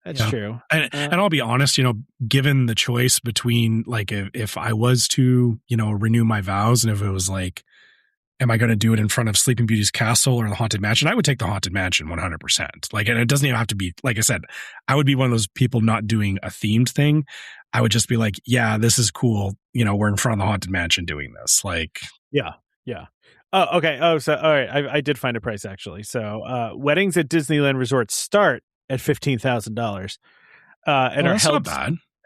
That's true. And I'll be honest, given the choice between like if I was to renew my vows, and if it was like, am I going to do it in front of Sleeping Beauty's castle or the Haunted Mansion? I would take the Haunted Mansion 100%. Like, and it doesn't even have to be, like I said, I would be one of those people not doing a themed thing. I would just be like, yeah, this is cool. We're in front of the Haunted Mansion doing this. Like, yeah. Oh, okay. Oh, so, all right. I did find a price actually. So, weddings at Disneyland Resort start at $15,000, and are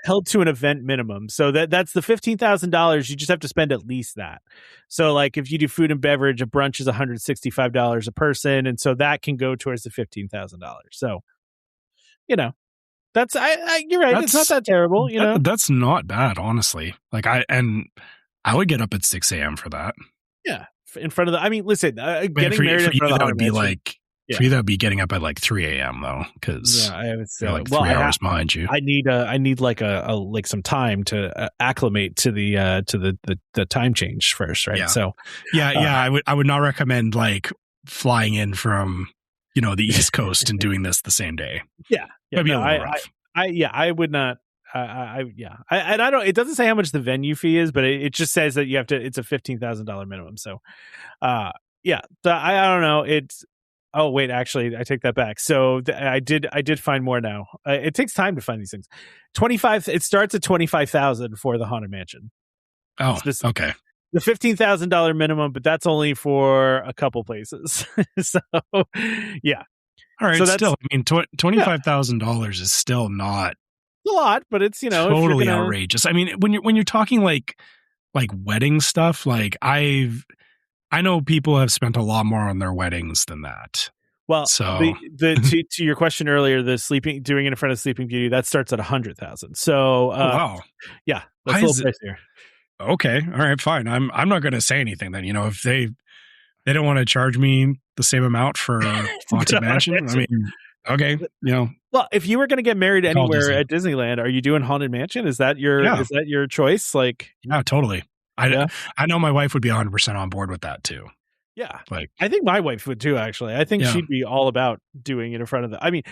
held to an event minimum. So that's the $15,000. You just have to spend at least that. So like if you do food and beverage, a brunch is $165 a person. And so that can go towards the $15,000. So, that's, you're right. It's not that terrible. That's not bad, honestly. Like I would get up at 6 a.m. for that. Yeah. In front of listen, getting married in front of that would be like, for you, that would be getting up at like 3 a.m. though, because you're like 3 hours behind you. I need like like some time to acclimate to the time change first, right? Yeah. So I would not recommend like flying in from the East Coast and doing this the same day. Yeah, that'd be a little rough. I would not. I don't. It doesn't say how much the venue fee is, but it just says that you have to. It's a $15,000 minimum. So, I don't know. It's. Oh wait, actually, I take that back. So I did find more now. It takes time to find these things. 25. It starts at 25,000 for the Haunted Mansion. Oh, okay. The $15,000 minimum, but that's only for a couple places. So, yeah. All right. So still, I mean, $25,000 is still not a lot, but it's totally outrageous. I mean, when you're talking like like wedding stuff, like I know people have spent a lot more on their weddings than that. Well, so to your question earlier, doing it in front of Sleeping Beauty, that starts at 100,000. So, wow, yeah, that's a little pricier. Okay, all right, fine. I'm not going to say anything then. If they don't want to charge me the same amount for Haunted Mansion, I mean, okay, Well, if you were going to get married anywhere at Disneyland, are you doing Haunted Mansion? Is that your choice? Like, yeah, totally. I know my wife would be 100% on board with that too. Yeah, like I think my wife would too. Actually, I think she'd be all about doing it in front of the. I mean,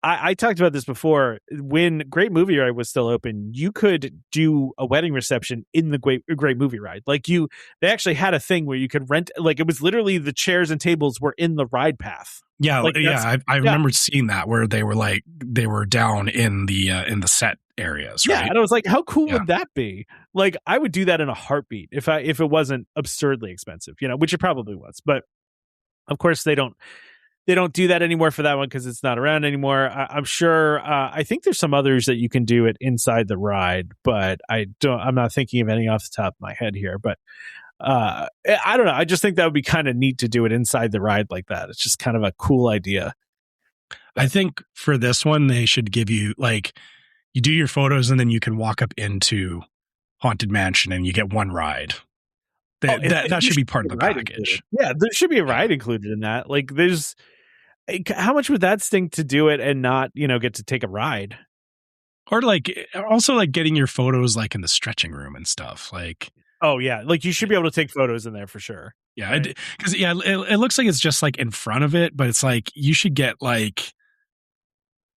I talked about this before. When Great Movie Ride was still open, you could do a wedding reception in the Great Movie Ride. Like they actually had a thing where you could rent. Like it was literally the chairs and tables were in the ride path. Yeah, I remember seeing that where they were down in the set areas. Right? Yeah, and I was like, how cool would that be? Like, I would do that in a heartbeat if it wasn't absurdly expensive, which it probably was. But of course, they don't do that anymore for that one because it's not around anymore. I'm sure. I think there's some others that you can do it inside the ride, but I'm not thinking of any off the top of my head here. But I don't know. I just think that would be kind of neat to do it inside the ride like that. It's just kind of a cool idea. I think for this one, they should give you like. You do your photos and then you can walk up into Haunted Mansion and you get one ride. That should be part of the package. Included. Yeah, there should be a ride included in that. Like how much would that stink to do it and not, get to take a ride? Or also getting your photos like in the stretching room and stuff. Like, oh yeah. Like you should be able to take photos in there for sure. Yeah. Because it looks like it's just like in front of it, but it's like you should get like,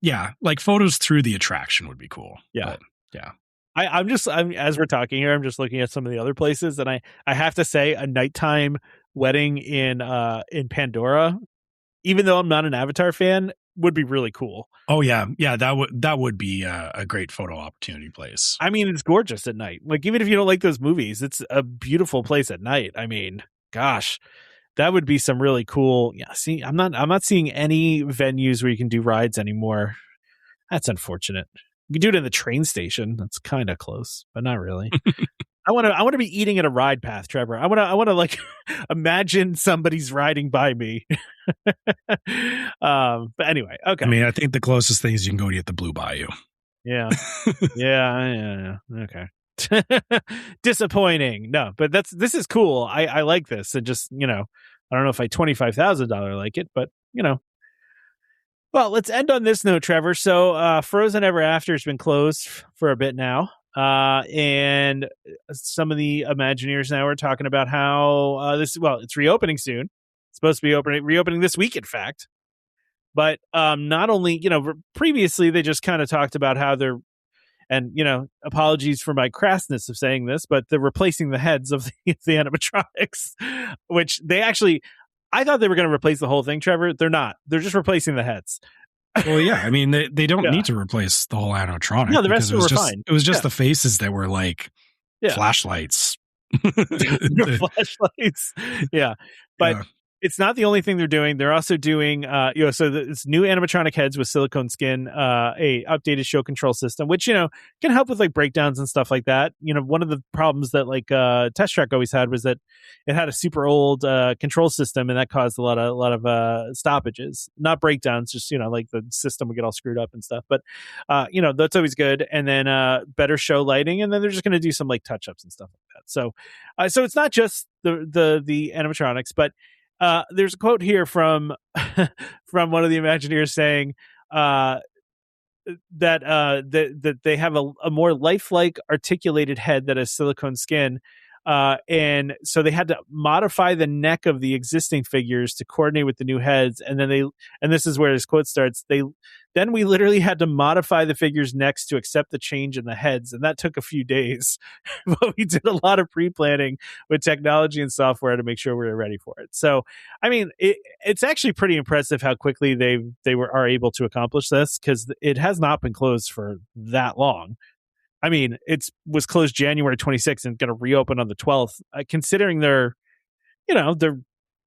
yeah, like photos through the attraction would be cool. Yeah. But, yeah. I'm as we're talking here, I'm just looking at some of the other places, and I have to say a nighttime wedding in Pandora, even though I'm not an Avatar fan, would be really cool. Oh yeah. Yeah, that would be a great photo opportunity place. I mean, it's gorgeous at night. Like even if you don't like those movies, it's a beautiful place at night. I mean, gosh. That would be some really cool. Yeah, see, I'm not seeing any venues where you can do rides anymore. That's unfortunate. You can do it in the train station. That's kind of close, but not really. I want to be eating at a ride path, Trevor. I want to like imagine somebody's riding by me. But anyway, okay. I mean, I think the closest thing is you can go eat at the Blue Bayou. Yeah. Yeah. Okay. Disappointing. No, but this is cool. I like this. And just, I don't know if I $25,000 like it, but well, let's end on this note, Trevor. So, Frozen Ever After has been closed for a bit now. And some of the Imagineers now are talking about how it's reopening soon. It's supposed to be reopening this week, in fact. But not only, previously they just kind of talked about how they're, and, apologies for my crassness of saying this, but they're replacing the heads of the animatronics, which I thought they were going to replace the whole thing, Trevor. They're not. They're just replacing the heads. Well, yeah. I mean, they don't need to replace the whole animatronic. No, the rest of them were fine. It was just the faces that were like flashlights. Flashlights. Yeah. But it's not the only thing they're doing. They're also doing, it's new animatronic heads with silicone skin, a updated show control system, which, can help with like breakdowns and stuff like that. One of the problems that like Test Track always had was that it had a super old control system, and that caused a lot of stoppages, not breakdowns, just, like the system would get all screwed up and stuff. But, that's always good. And then better show lighting. And then they're just going to do some like touch ups and stuff like that. So it's not just the animatronics, but there's a quote here from one of the Imagineers saying that they have a more lifelike articulated head that has silicone skin. And so they had to modify the neck of the existing figures to coordinate with the new heads. And then and this is where this quote starts. Then we literally had to modify the figures' necks to accept the change in the heads. And that took a few days, but we did a lot of pre-planning with technology and software to make sure we were ready for it. So, I mean, it's actually pretty impressive how quickly they are able to accomplish this, because it has not been closed for that long. I mean, it was closed January 26th and going to reopen on the 12th. Considering they're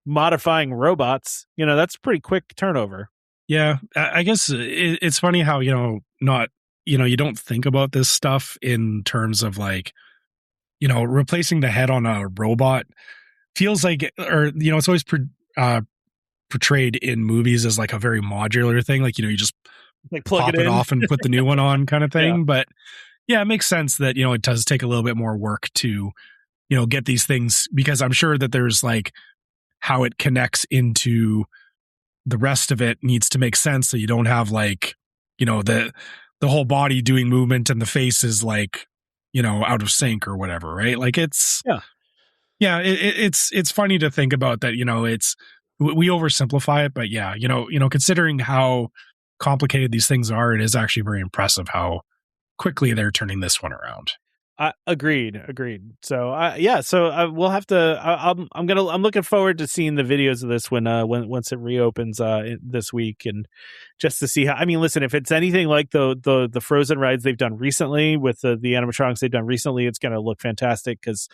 modifying robots, that's pretty quick turnover. Yeah, I guess it's funny how, you don't think about this stuff in terms of like replacing the head on a robot feels like, or, it's always portrayed in movies as like a very modular thing. Like, you just like plug pop it off and put the new one on kind of thing. Yeah. But yeah, it makes sense that, it does take a little bit more work to, get these things, because I'm sure that there's like how it connects into the rest of it needs to make sense. So you don't have like, the whole body doing movement and the face is like, out of sync or whatever. Right. Like it's funny to think about that, we oversimplify it, but yeah, considering how complicated these things are, it is actually very impressive how quickly they're turning this one around. Agreed. So we'll have to. I'm looking forward to seeing the videos of this once it reopens this week, and just to see how. I mean, listen, if it's anything like the Frozen rides they've done recently with the animatronics they've done recently, it's going to look fantastic. Because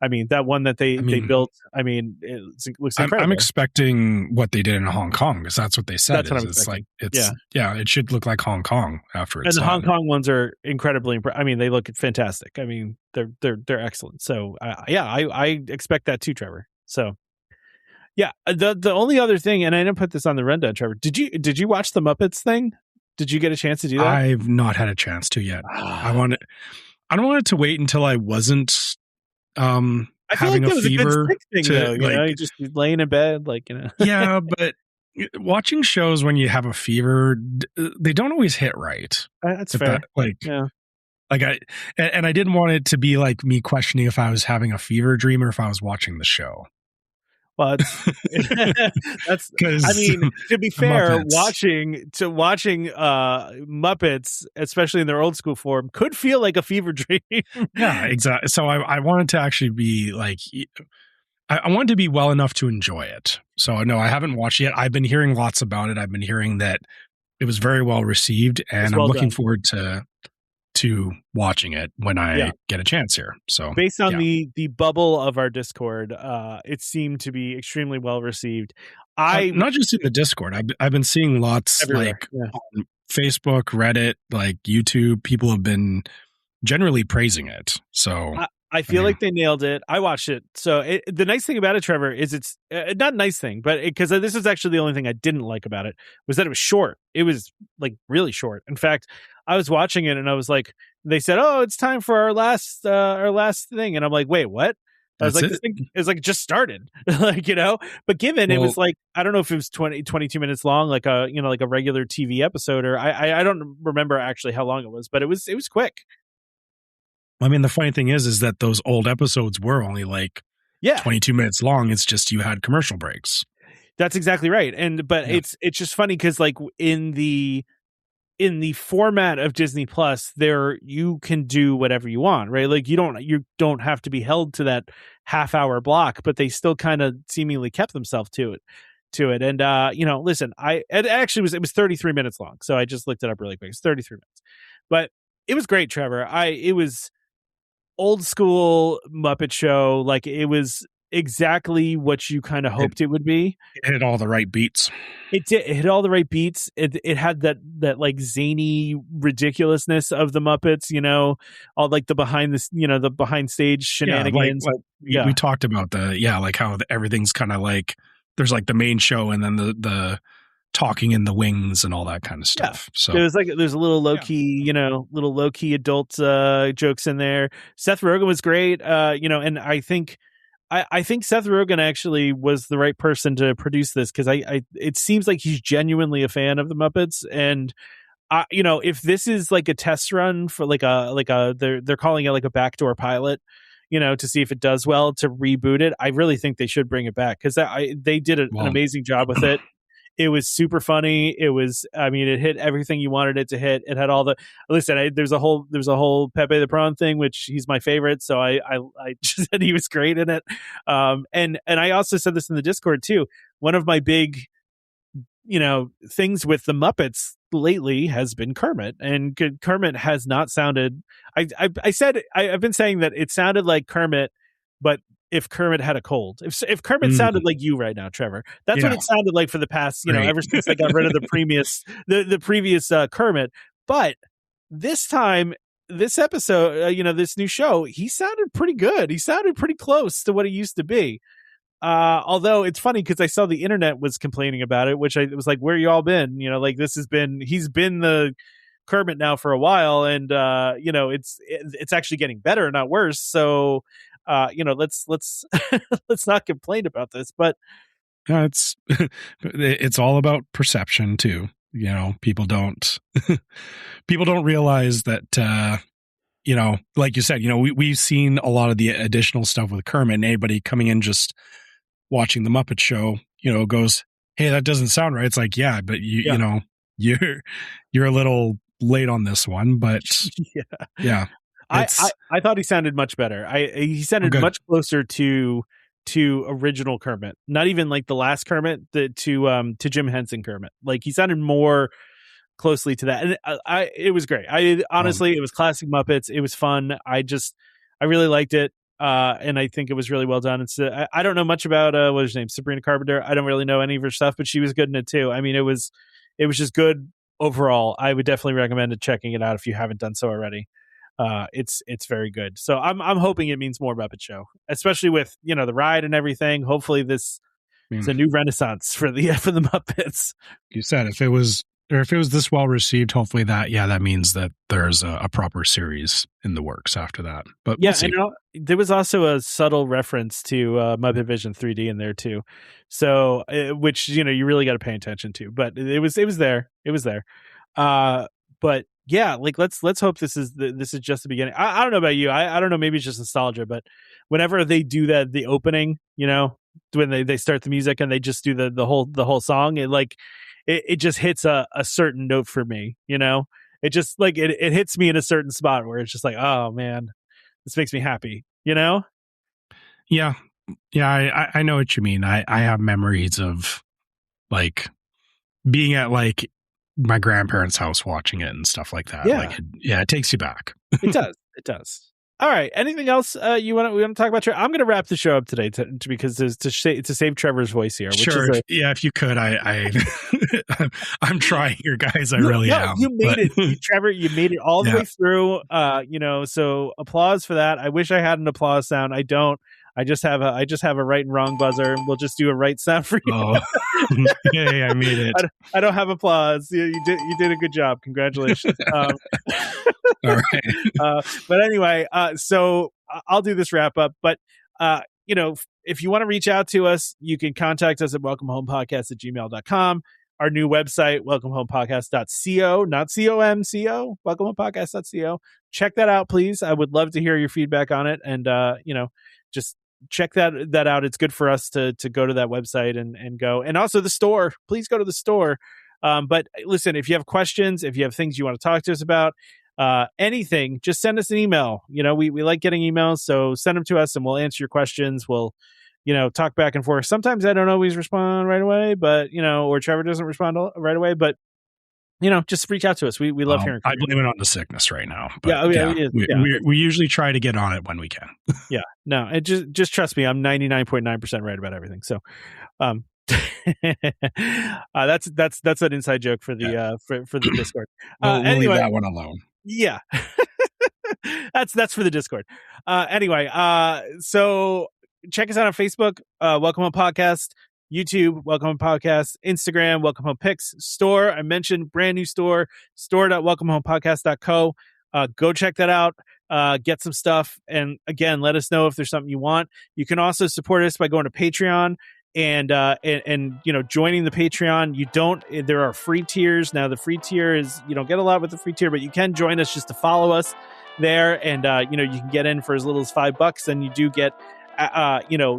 I mean, that one that they built, I mean, it looks incredible. I'm expecting what they did in Hong Kong, because that's what they said. That's what I'm expecting. It should look like Hong Kong after it's and the done. Hong Kong ones are incredibly I mean, they look fantastic. I mean, they're excellent. So I expect that too, Trevor. So yeah, the only other thing, and I didn't put this on the rundown, Trevor. Did you watch the Muppets thing? Did you get a chance to do that? I've not had a chance to yet. I don't want it to wait until I wasn't I feel having like that was a fever a good thing, though. You just laying in bed, Yeah, but watching shows when you have a fever, they don't always hit right. That's fair. I didn't want it to be like me questioning if I was having a fever dream or if I was watching the show. Well, that's. I mean, to be fair, watching Muppets, especially in their old school form, could feel like a fever dream. Yeah, exactly. So I wanted to actually be like, I wanted to be well enough to enjoy it. So no, I haven't watched it yet. I've been hearing lots about it. I've been hearing that it was very well received, and I'm looking forward to watching it when I get a chance here. So based on the bubble of our Discord, it seemed to be extremely well received. Not just in the Discord. I've been seeing lots on Facebook, Reddit, like YouTube. People have been generally praising it. So I feel like they nailed it. I watched it. So the nice thing about it, Trevor, is it's not a nice thing, but because this is actually the only thing I didn't like about it, was that it was short. It was like really short. In fact, I was watching it and I was like, they said, "Oh, it's time for our last thing," and I'm like, "Wait, what?" I was like, "This thing is like just started," But given it was like, I don't know if it was 22 minutes long, like a regular TV episode, or I don't remember actually how long it was, but it was quick. I mean, the funny thing is that those old episodes were only like 22 minutes long. It's just you had commercial breaks. That's exactly right. But it's just funny because like in the format of Disney Plus, there you can do whatever you want, right? Like you don't have to be held to that half-hour block, but they still kind of seemingly kept themselves to it. And listen, it was 33 minutes long, so I just looked it up really quick. It's 33 minutes, but it was great, Trevor. It was old school Muppet Show. Like it was exactly what you kind of hoped it would be. It hit all the right beats. It did. It hit all the right beats. It had that like zany ridiculousness of the Muppets, all like the behind stage shenanigans. We talked about like how everything's kind of like there's like the main show and then the talking in the wings and all that kind of stuff. So there's a little low key adult jokes in there. Seth Rogen was great, and I think Seth Rogen actually was the right person to produce this, because it seems like he's genuinely a fan of the Muppets, and if this is like a test run for they're calling it like a backdoor pilot, to see if it does well to reboot it, I really think they should bring it back, because they did an amazing job with it. It was super funny. It hit everything you wanted it to hit. It had all the, there's a whole Pepe the Prawn thing, which he's my favorite. So I just said he was great in it. And I also said this in the Discord too. One of my big, things with the Muppets lately has been Kermit, and Kermit has not sounded, I've been saying that it sounded like Kermit, but if Kermit had a cold, if Kermit sounded like you right now, Trevor, that's what it sounded like for the past, ever since I got rid of the previous Kermit. But this time this episode, this new show, he sounded pretty good. He sounded pretty close to what he used to be. Although it's funny because I saw the internet was complaining about it, which I was like, where you all been? He's been the Kermit now for a while, and it's actually getting better, not worse. So, let's let's not complain about this. But it's all about perception too. People don't realize that. Like you said, we've seen a lot of the additional stuff with Kermit, and anybody coming in just watching the Muppet Show, goes, "Hey, that doesn't sound right." It's like, yeah, but you're a little late on this one, but yeah. I thought he sounded much better. He sounded much closer to original Kermit, not even like the last Kermit, to Jim Henson Kermit. Like he sounded more closely to that, and it was great. Honestly, it was classic Muppets. It was fun. I really liked it. And I think it was really well done. It's I don't know much about what is her name, Sabrina Carpenter. I don't really know any of her stuff, but she was good in it too. I mean, it was just good overall. I would definitely recommend checking it out if you haven't done so already. It's very good. So I'm hoping it means more Muppet Show, especially with the ride and everything. Hopefully this is a new renaissance for the Muppets. You said if it was this well received, hopefully that means that there's a proper series in the works after that. But yeah, we'll see. There was also a subtle reference to Muppet Vision 3D in there too, so which you really got to pay attention to. But it was there. It was there. But yeah, like let's hope this is just the beginning. I don't know about you. I don't know. Maybe it's just nostalgia, but whenever they do the opening, when they start the music and they just do the whole song, it just hits a certain note for me, it just like it hits me in a certain spot where it's just like, oh man, this makes me happy, Yeah. I know what you mean. I have memories of like being at like my grandparents' house watching it and stuff like that. Yeah. It takes you back. It does. All right. Anything else we want to talk about? I'm going to wrap the show up today because to save Trevor's voice here. Sure. If you could, I'm trying here, guys. I really am. You made it, Trevor. You made it all the way through. So applause for that. I wish I had an applause sound. I don't. I just have a right and wrong buzzer. We'll just do a right sound for you. Oh. Yay, I made it. I don't have applause. You did a good job. Congratulations. All right. But anyway, so I'll do this wrap up. But if you want to reach out to us, you can contact us at welcomehomepodcast@gmail.com. Our new website, welcomehomepodcast.co, not COMCO, welcomehomepodcast.co. Check that out, please. I would love to hear your feedback on it. And, just check that out. It's good for us to go to that website and go. And also the store. Please go to the store. But listen, if you have questions, if you have things you want to talk to us about, anything, just send us an email. We like getting emails, so send them to us and we'll answer your questions. We'll talk back and forth. Sometimes I don't always respond right away, but or Trevor doesn't respond right away, but just reach out to us. We love hearing from you. I blame it on the sickness right now. But we usually try to get on it when we can. Yeah, no, it just trust me. I'm 99.9% right about everything. So, that's an inside joke for the for the Discord. We'll leave that one alone. Yeah, that's for the Discord. Anyway, so check us out on Facebook, Welcome Home Podcast. YouTube, Welcome Home Podcast, Instagram, Welcome Home Pics, store. I mentioned brand new store.welcomehomepodcast.co. Go check that out. Get some stuff. And again, let us know if there's something you want. You can also support us by going to Patreon and joining the Patreon. There are free tiers. Now the free tier is, you don't get a lot with the free tier, but you can join us just to follow us there. And, you can get in for as little as $5 and you do get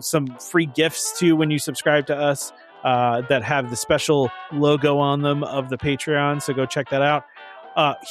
some free gifts too when you subscribe to us that have the special logo on them of the Patreon. So go check that out.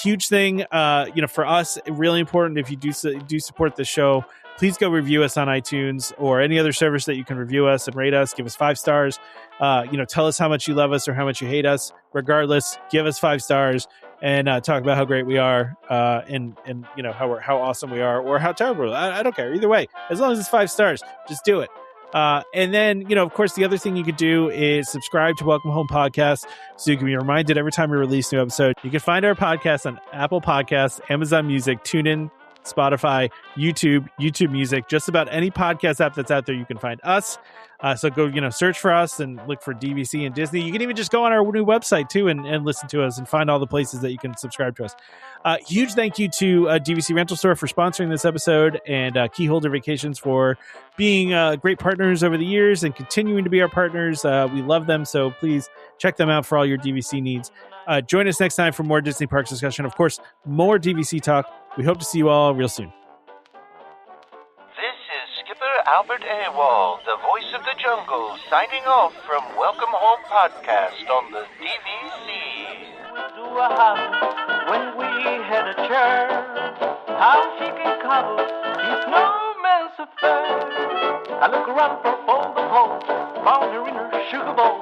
Huge thing, for us, really important. If you do support the show, please go review us on iTunes or any other service that you can review us and rate us. Give us 5 stars. Tell us how much you love us or how much you hate us. Regardless, give us 5 stars and talk about how great we are and how awesome we are or how terrible. I don't care. Either way, as long as it's 5 stars, just do it. And then, you know, of course, the other thing you could do is subscribe to Welcome Home Podcast so you can be reminded every time we release a new episode. You can find our podcast on Apple Podcasts, Amazon Music, TuneIn, Spotify, YouTube Music, just about any podcast app that's out there. You can find us. So go, you know, search for us and look for DVC and Disney. You can even just go on our new website too and listen to us and find all the places that you can subscribe to us. Huge thank you to DVC Rental Store for sponsoring this episode, and Keyholder Vacations for being great partners over the years and continuing to be our partners. We love them, so please check them out for all your DVC needs. Join us next time for more Disney Parks discussion. Of course, more DVC talk. We hope to see you all real soon. This is Skipper Albert Awol, the voice of the jungle, signing off from Welcome Home Podcast on the DVC. To a house when we had a chair, how she can cuddle, it's no man's affair. I look around for all the home, found her in her sugar bowl.